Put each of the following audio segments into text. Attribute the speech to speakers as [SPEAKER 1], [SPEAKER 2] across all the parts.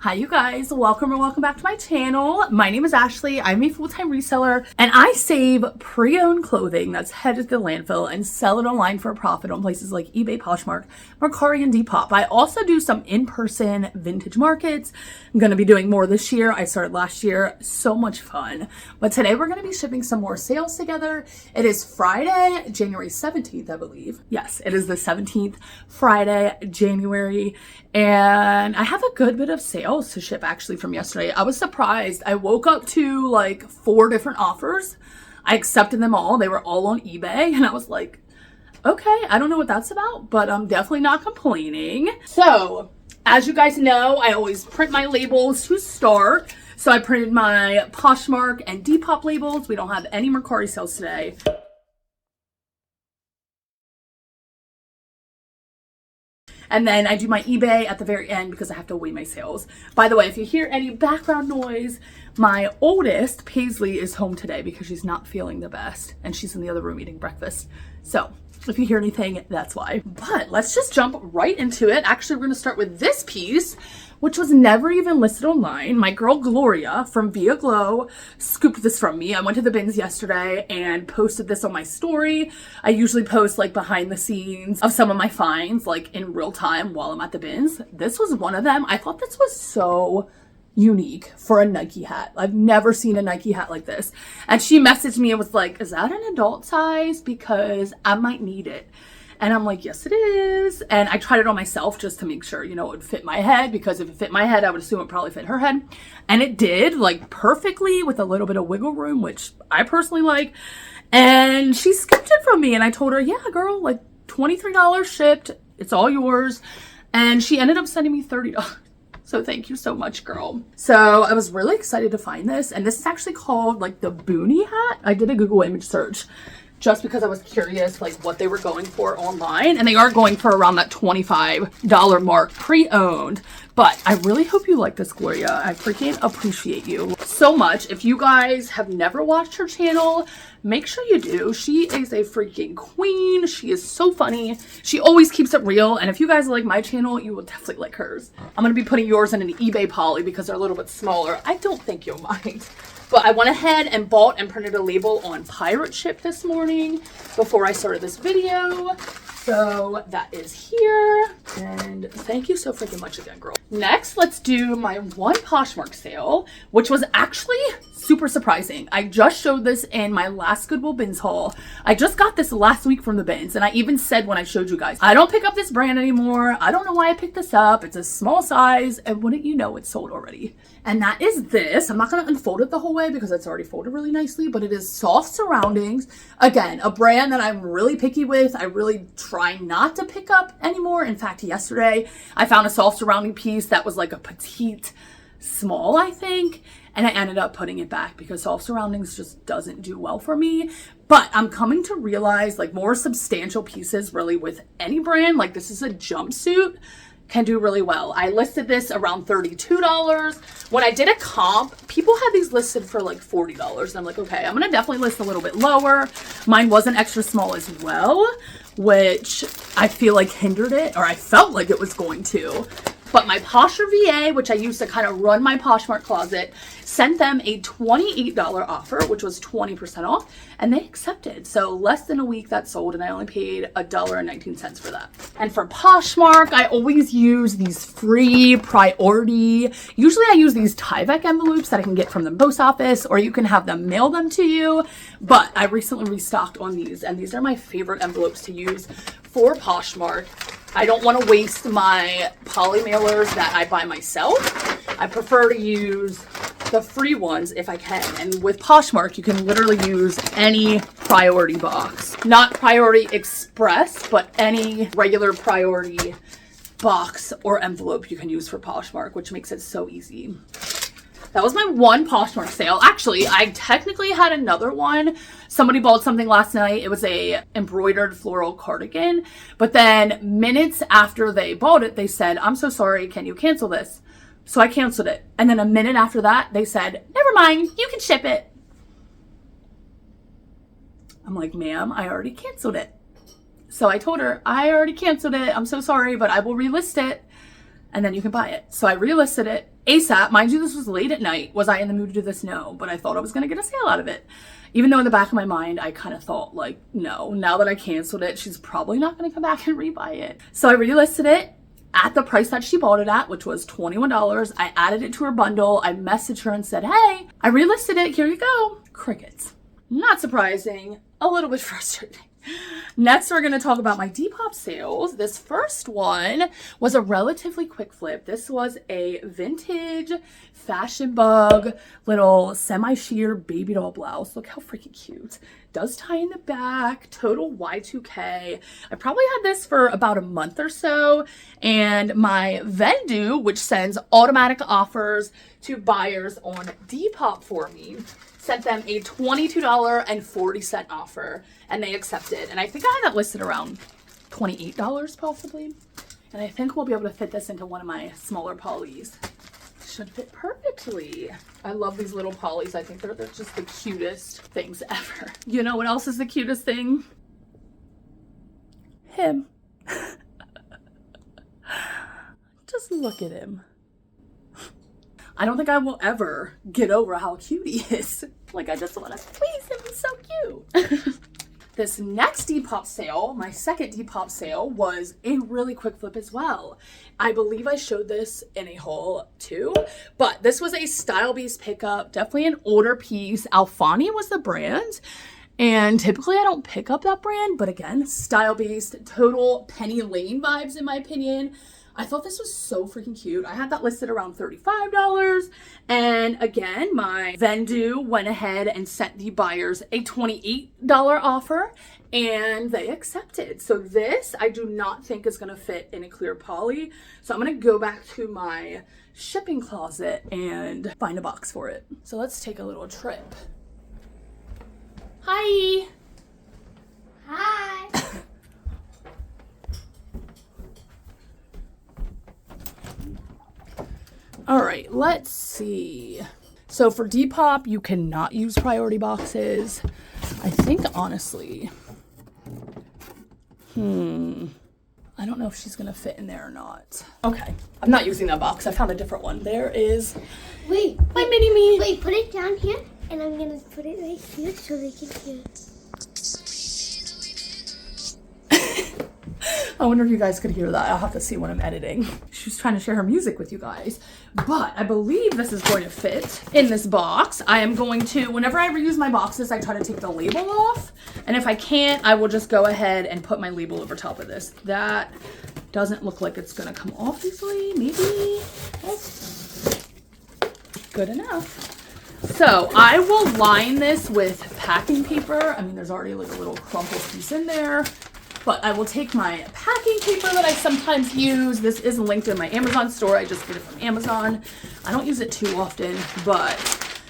[SPEAKER 1] Hi you guys, welcome back to my channel. My name is Ashley. I'm a full-time reseller and I save pre-owned clothing that's headed to the landfill and sell it online for a profit on places like eBay, Poshmark, Mercari, and Depop. I also do some in-person vintage markets. I'm going to be doing more this year. I started last year. So much fun. But today we're going to be shipping some more sales together. It is Friday, January 17th, I believe. Yes, it is the 17th, Friday, January. And I have a good bit of sales to ship actually from yesterday. I was surprised. I woke up to like 4 different offers. I accepted them all. They were all on eBay. And I was like, okay, I don't know what that's about, but I'm definitely not complaining. So as you guys know, I always print my labels to start. So I printed my Poshmark and Depop labels. We don't have any Mercari sales today. And then I do my eBay at the very end because I have to weigh my sales. By the way, if you hear any background noise, my oldest, Paisley, is home today because she's not feeling the best and she's in the other room eating breakfast. So if you hear anything, that's why. But let's just jump right into it. Actually, we're gonna start with this piece, which was never even listed online. My girl Gloria from Via Glow scooped this from me. I went to the bins yesterday and posted this on my story. I usually post like behind the scenes of some of my finds, like in real time while I'm at the bins. This was one of them. I thought this was so unique for a Nike hat. I've never seen a Nike hat like this. And she messaged me and was like, is that an adult size? Because I might need it. And I'm like, yes, it is. And I tried it on myself just to make sure, you know, it would fit my head, because if it fit my head, I would assume it probably fit her head. And it did, like, perfectly with a little bit of wiggle room, which I personally like. And she skipped it from me. And I told her, yeah, girl, like $23 shipped. It's all yours. And she ended up sending me $30. So thank you so much, girl. So I was really excited to find this. And this is actually called like the Boonie hat. I did a Google image search just because I was curious like what they were going for online, and they are going for around that $25 mark pre-owned. But I really hope you like this, Gloria. I freaking appreciate you so much. If you guys have never watched her channel, make sure you do. She is a freaking queen. She is so funny. She always keeps it real. And if you guys like my channel, you will definitely like hers. I'm going to be putting yours in an eBay poly because they're a little bit smaller. I don't think you'll mind. But I went ahead and bought and printed a label on pirate ship this morning before I started this video. So that is here. And thank you so freaking much again, girl. Next, let's do my one Poshmark sale, which was actually super surprising. I just showed this in my last Goodwill Bins haul. I just got this last week from the bins, and I even said when I showed you guys, I don't pick up this brand anymore. I don't know why I picked this up. It's a small size, and wouldn't you know, it's sold already. And that is this. I'm not going to unfold it the whole way because it's already folded really nicely, but it is Soft Surroundings. Again, a brand that I'm really picky with. I really try not to pick up anymore. In fact, yesterday I found a soft surrounding piece that was like a petite small, I think. And I ended up putting it back because soft surroundings just doesn't do well for me. But I'm coming to realize like more substantial pieces really with any brand, like this is a jumpsuit, can do really well. I listed this around $32. When I did a comp, people had these listed for like $40. And I'm like, okay, I'm gonna definitely list a little bit lower. Mine was an extra small as well, which I feel like hindered it, or I felt like it was going to. But my Posher VA, which I used to kind of run my Poshmark closet, sent them a $28 offer, which was 20% off, and they accepted. So less than a week that sold, and I only paid $1.19 for that. And for Poshmark, I always use these free priority. Usually I use these Tyvek envelopes that I can get from the post office, or you can have them mail them to you. But I recently restocked on these, and these are my favorite envelopes to use for Poshmark. I don't want to waste my poly mailers that I buy myself. I prefer to use the free ones if I can. And with Poshmark, you can literally use any priority box. Not Priority Express, but any regular priority box or envelope you can use for Poshmark, which makes it so easy. That was my one Poshmark sale. Actually, I technically had another one. Somebody bought something last night. It was a embroidered floral cardigan. But then minutes after they bought it, they said, I'm so sorry, can you cancel this? So I canceled it. And then a minute after that, they said, never mind, you can ship it. I'm like, ma'am, I already canceled it. So I told her, I already canceled it. I'm so sorry, but I will relist it. And then you can buy it. So I relisted it. ASAP. Mind you, this was late at night. Was I in the mood to do this? No, but I thought I was going to get a sale out of it. Even though in the back of my mind, I kind of thought like, no, now that I canceled it, she's probably not going to come back and rebuy it. So I relisted it at the price that she bought it at, which was $21. I added it to her bundle. I messaged her and said, hey, I relisted it. Here you go. Crickets. Not surprising. A little bit frustrating. Next, we're going to talk about my Depop sales. This first one was a relatively quick flip. This was a vintage fashion bug little semi-sheer baby doll blouse. Look how freaking cute. Does tie in the back, total Y2K. I probably had this for about a month or so, and my vendor, which sends automatic offers to buyers on Depop for me, sent them a $22.40 offer, and they accepted. And I think I had that listed around $28 possibly. And I think we'll be able to fit this into one of my smaller polys. Should fit perfectly. I love these little polys. I think they're just the cutest things ever. You know what else is the cutest thing? Him. Just look at him. I don't think I will ever get over how cute he is. Like, I just want to squeeze him. He's so cute. This next Depop sale, my second Depop sale, was a really quick flip as well. I believe I showed this in a haul too, but this was a Style Beast pickup, definitely an older piece. Alfani was the brand, and typically I don't pick up that brand, but again, Style Beast, total Penny Lane vibes in my opinion. I thought this was so freaking cute. I had that listed around $35. And again, my vendor went ahead and sent the buyers a $28 offer, and they accepted. So this, I do not think is gonna fit in a clear poly. So I'm gonna go back to my shipping closet and find a box for it. So let's take a little trip. Hi.
[SPEAKER 2] Hi.
[SPEAKER 1] All right, let's see. So for Depop, you cannot use priority boxes. I think honestly, I don't know if she's gonna fit in there or not. Okay, I'm not using that box. I found a different one. There is
[SPEAKER 2] Wait,
[SPEAKER 1] my mini me.
[SPEAKER 2] Wait, put it down here, and I'm gonna put it right here so they can hear it.
[SPEAKER 1] I wonder if you guys could hear that. I'll have to see when I'm editing. She's trying to share her music with you guys. But I believe this is going to fit in this box. I am going to, whenever I reuse my boxes, I try to take the label off. And if I can't, I will just go ahead and put my label over top of this. That doesn't look like it's gonna come off easily. Maybe. Oh. Good enough. So I will line this with packing paper. I mean, there's already like a little crumpled piece in there. But I will take my packing paper that I sometimes use. This is linked in my Amazon store. I just get it from Amazon. I don't use it too often, but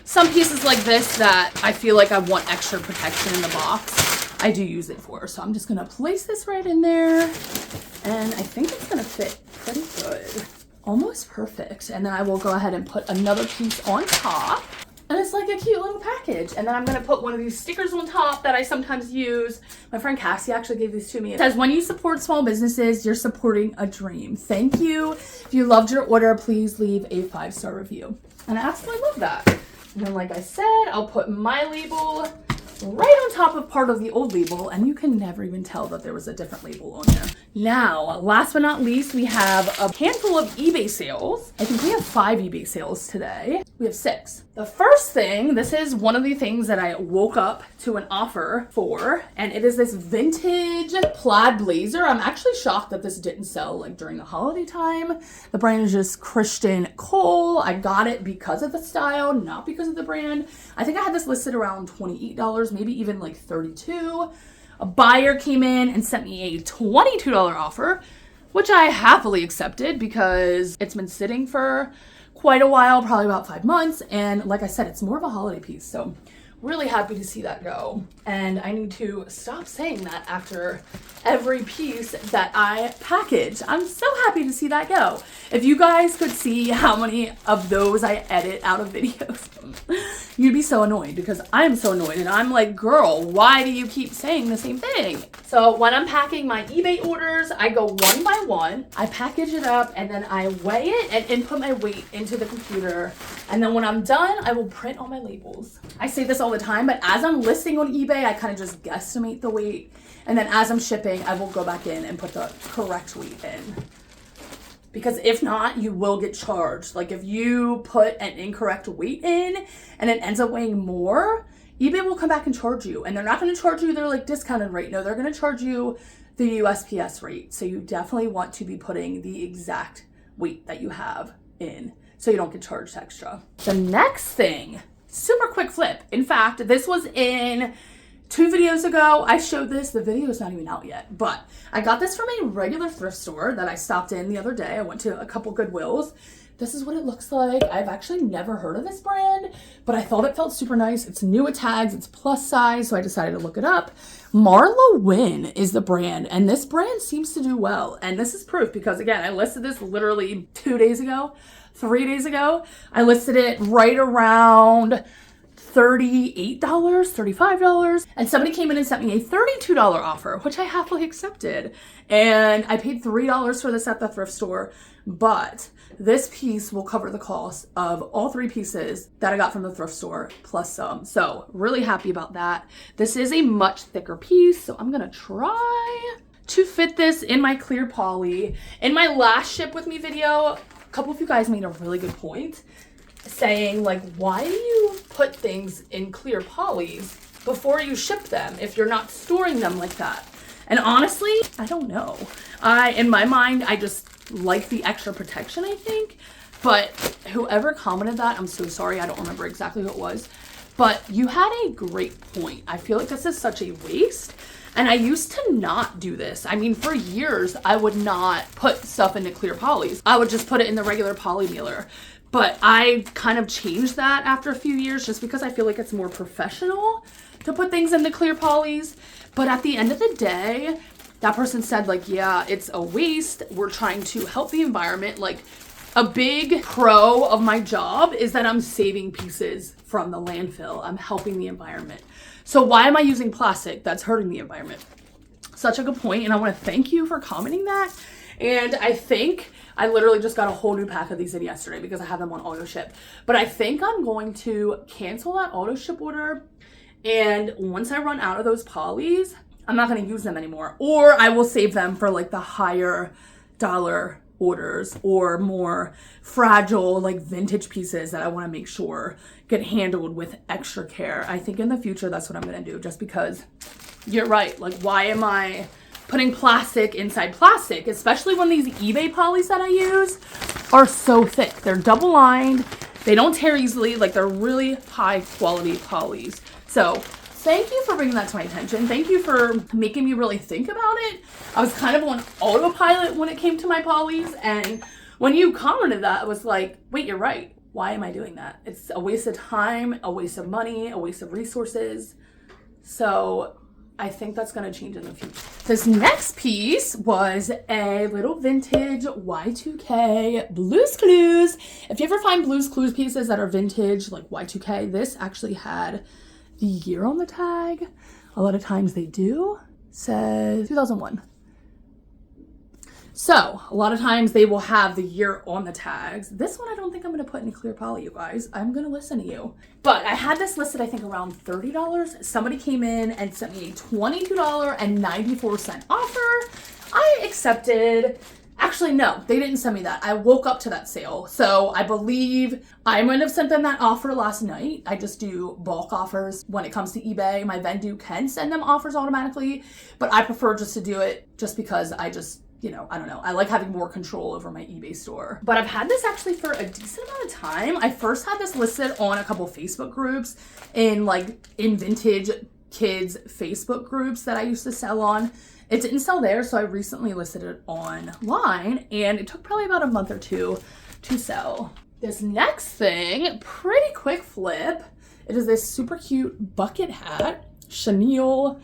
[SPEAKER 1] some pieces like this that I feel like I want extra protection in the box, I do use it for. So I'm just gonna place this right in there, and I think it's gonna fit pretty good. Almost perfect. And then I will go ahead and put another piece on top. And it's like a cute little package. And then I'm gonna put one of these stickers on top that I sometimes use. My friend Cassie actually gave these to me. It says, when you support small businesses, you're supporting a dream. Thank you. If you loved your order, please leave a 5-star review. And I absolutely love that. And then like I said, I'll put my label right on top of part of the old label, and you can never even tell that there was a different label on there. Now, last but not least, we have a handful of eBay sales. I think we have 5 eBay sales today. We have 6. The first thing, this is one of the things that I woke up to an offer for, and it is this vintage plaid blazer. I'm actually shocked that this didn't sell like during the holiday time. The brand is just Christian Cole. I got it because of the style, not because of the brand. I think I had this listed around $28, maybe even like $32. A buyer came in and sent me a $22 offer, which I happily accepted because it's been sitting for quite a while, probably about 5 months. And like I said, it's more of a holiday piece. So really happy to see that go. And I need to stop saying that after every piece that I package. I'm so happy to see that go. If you guys could see how many of those I edit out of videos. you'd be so annoyed because I'm so annoyed. And I'm like, girl, why do you keep saying the same thing? So when I'm packing my eBay orders, I go one by one. I package it up and then I weigh it and input my weight into the computer. And then when I'm done, I will print all my labels. I say this all the time, but as I'm listing on eBay, I kind of just guesstimate the weight. And then as I'm shipping, I will go back in and put the correct weight in. Because if not, you will get charged. Like if you put an incorrect weight in and it ends up weighing more, eBay will come back and charge you. And they're not going to charge you their like discounted rate. No, they're going to charge you the USPS rate. So you definitely want to be putting the exact weight that you have in so you don't get charged extra. The next thing, super quick flip. In fact, this was in 2 videos ago. I showed this. The video is not even out yet, but I got this from a regular thrift store that I stopped in the other day. I went to a couple Goodwills. This is what it looks like. I've actually never heard of this brand, but I thought it felt super nice. It's new at tags. It's plus size, so I decided to look it up. Marla Wynn is the brand, and this brand seems to do well. And this is proof because, again, I listed this literally 2 days ago, 3 days ago. I listed it right around $38, $35, and somebody came in and sent me a $32 offer, which I happily accepted. And I paid $3 for this at the thrift store, but this piece will cover the cost of all 3 pieces that I got from the thrift store plus some. So really happy about that. This is a much thicker piece, so I'm gonna try to fit this in my clear poly. In my last ship with me video, a couple of you guys made a really good point saying like, why do you put things in clear polys before you ship them if you're not storing them like that? And honestly, I don't know. In my mind, I just like the extra protection, I think. But whoever commented that, I'm so sorry. I don't remember exactly who it was. But you had a great point. I feel like this is such a waste. And I used to not do this. I mean, for years, I would not put stuff into clear polys. I would just put it in the regular poly mailer. But I kind of changed that after a few years just because I feel like it's more professional to put things in the clear polys. But at the end of the day, that person said like, yeah, it's a waste. We're trying to help the environment. Like a big pro of my job is that I'm saving pieces from the landfill. I'm helping the environment. So why am I using plastic that's hurting the environment? Such a good point, and I want to thank you for commenting that. And I think I literally just got a whole new pack of these in yesterday because I have them on auto ship. But I think I'm going to cancel that auto ship order. And once I run out of those polys, I'm not going to use them anymore. Or I will save them for like the higher dollar orders or more fragile like vintage pieces that I want to make sure get handled with extra care. I think in the future that's what I'm going to do, just because you're right. Like, why am I putting plastic inside plastic, especially when these eBay polys that I use are so thick. They're double lined, they don't tear easily, like they're really high quality polys. So thank you for bringing that to my attention. Thank you for making me really think about it. I was kind of on autopilot when it came to my polys, and when you commented that, I was like, wait, you're right. Why am I doing that? It's a waste of time, a waste of money, a waste of resources. So I think that's going to change in the future. This next piece was a little vintage Y2K Blue's Clues. If you ever find Blue's Clues pieces that are vintage, like Y2K, this actually had the year on the tag. A lot of times they do. Says 2001. So a lot of times they will have the year on the tags. This one I don't think I'm going to put in clear poly, you guys. I'm going to listen to you. But I had this listed, I think, around $30. Somebody came in and sent me a $22.94 offer. I accepted. Actually, no, they didn't send me that. I woke up to that sale. So I believe I might have sent them that offer last night. I just do bulk offers when it comes to eBay. My vendor can send them offers automatically, but I prefer just to do it just because I just, you know, I don't know. I like having more control over my eBay store. But I've had this actually for a decent amount of time. I first had this listed on a couple Facebook groups in vintage kids Facebook groups that I used to sell on. It didn't sell there, so I recently listed it online, and it took probably about a month or two to sell. This next thing, pretty quick flip. It is this super cute bucket hat, chenille.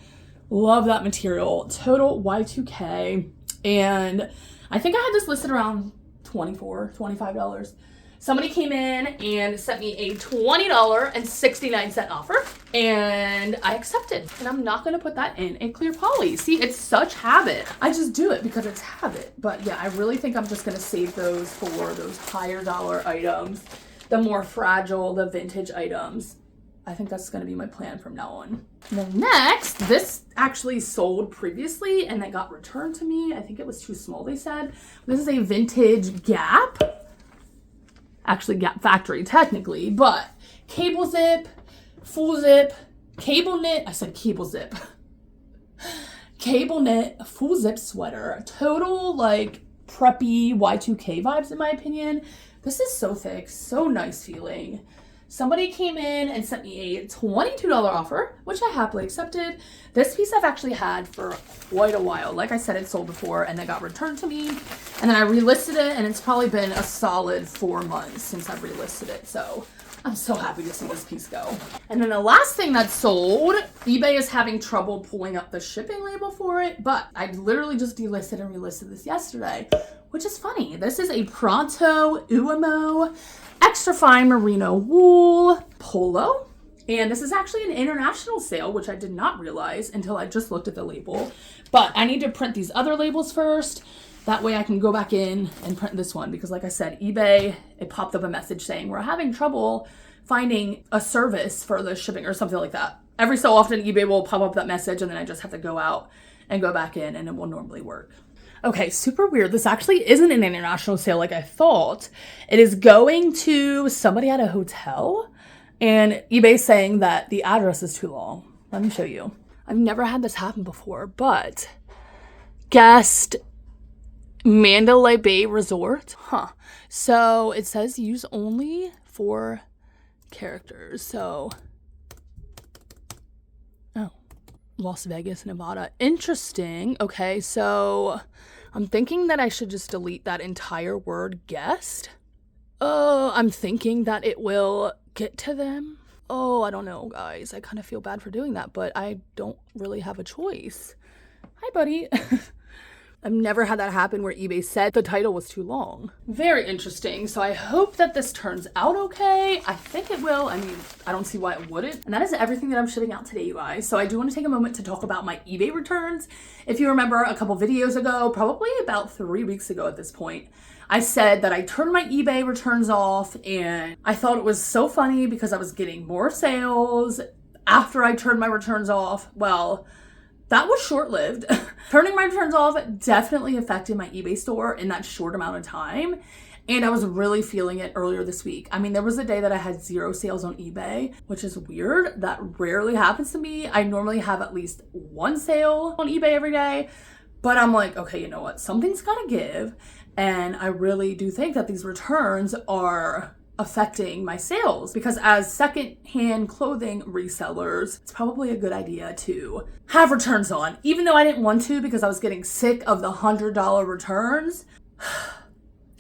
[SPEAKER 1] Love that material. Total Y2K. And I think I had this listed around $24, $25. Somebody came in and sent me a $20.69 offer, and I accepted. And I'm not gonna put that in a clear poly. See, it's such habit. I just do it because it's habit. But yeah, I really think I'm just gonna save those for those higher dollar items, the more fragile, the vintage items. I think that's gonna be my plan from now on. And then next, this actually sold previously and then got returned to me. I think it was too small, they said. This is a vintage Gap. Actually Gap factory technically, but cable zip, full zip, cable knit. I said cable zip. Cable knit, full zip sweater. Total like preppy Y2K vibes in my opinion. This is so thick, so nice feeling. Somebody came in and sent me a $22 offer, which I happily accepted. This piece I've actually had for quite a while. Like I said, it sold before and then got returned to me. And then I relisted it, and it's probably been a solid 4 months since I've relisted it. So I'm so happy to see this piece go. And then the last thing that sold, eBay is having trouble pulling up the shipping label for it, but I literally just delisted and relisted this yesterday, which is funny. This is a Pronto Uomo extra fine merino wool polo. And this is actually an international sale, which I did not realize until I just looked at the label. But I need to print these other labels first. That way I can go back in and print this one, because like I said, eBay, it popped up a message saying we're having trouble finding a service for the shipping or something like that. Every so often eBay will pop up that message, and then I just have to go out and go back in, and it will normally work. Okay, super weird. This actually isn't an international sale like I thought. It is going to somebody at a hotel, and eBay's saying that the address is too long. Let me show you. I've never had this happen before, but guest Mandalay Bay Resort. So it says use only 4 characters. So, oh, Las Vegas, Nevada. Interesting. Okay, so I'm thinking that I should just delete that entire word guest. I'm thinking that it will get to them. Oh, I don't know, guys. I kind of feel bad for doing that, but I don't really have a choice. Hi, buddy. I've never had that happen where eBay said the title was too long. Very interesting. So I hope that this turns out okay. I think it will. I mean, I don't see why it wouldn't. And that is everything that I'm shipping out today, you guys. So I do want to take a moment to talk about my eBay returns. If you remember a couple videos ago, probably about 3 weeks ago at this point, I said that I turned my eBay returns off, and I thought it was so funny because I was getting more sales after I turned my returns off. Well, that was short-lived. Turning my returns off definitely affected my eBay store in that short amount of time. And I was really feeling it earlier this week. I mean, there was a day that I had 0 sales on eBay, which is weird. That rarely happens to me. I normally have at least 1 sale on eBay every day. But I'm like, okay, you know what? Something's gotta give. And I really do think that these returns are affecting my sales, because as secondhand clothing resellers, it's probably a good idea to have returns on, even though I didn't want to because I was getting sick of the $100 returns.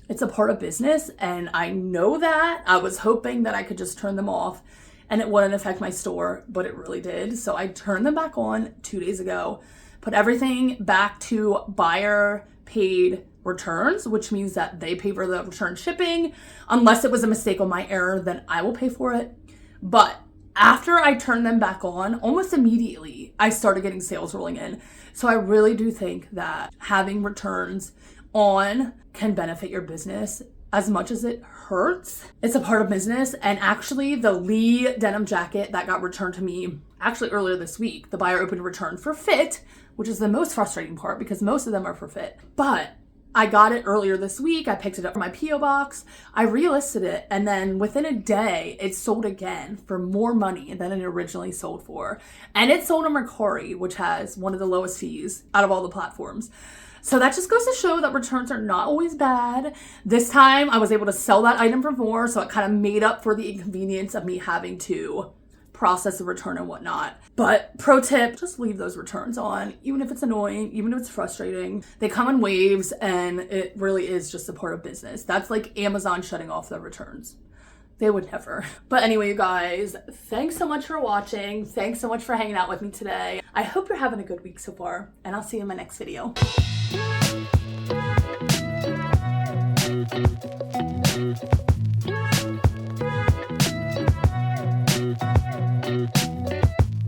[SPEAKER 1] It's a part of business, and I know that. I was hoping that I could just turn them off and it wouldn't affect my store, but it really did. So I turned them back on 2 days ago, put everything back to buyer paid returns, which means that they pay for the return shipping. Unless it was a mistake on my error, then I will pay for it. But after I turned them back on, almost immediately, I started getting sales rolling in. So I really do think that having returns on can benefit your business as much as it hurts. It's a part of business. And actually, the Lee denim jacket that got returned to me actually earlier this week, the buyer opened a return for fit, which is the most frustrating part because most of them are for fit. But I got it earlier this week. I picked it up from my P.O. box. I relisted it, and then within a day, it sold again for more money than it originally sold for. And it sold on Mercari, which has one of the lowest fees out of all the platforms. So that just goes to show that returns are not always bad. This time, I was able to sell that item for more, so it kind of made up for the inconvenience of me having to process the return and whatnot. But pro tip, just leave those returns on, even if it's annoying, even if it's frustrating. They come in waves, and it really is just a part of business. That's like Amazon shutting off the returns. They would never. But anyway, you guys, thanks so much for watching. Thanks so much for hanging out with me today. I hope you're having a good week so far, and I'll see you in my next video.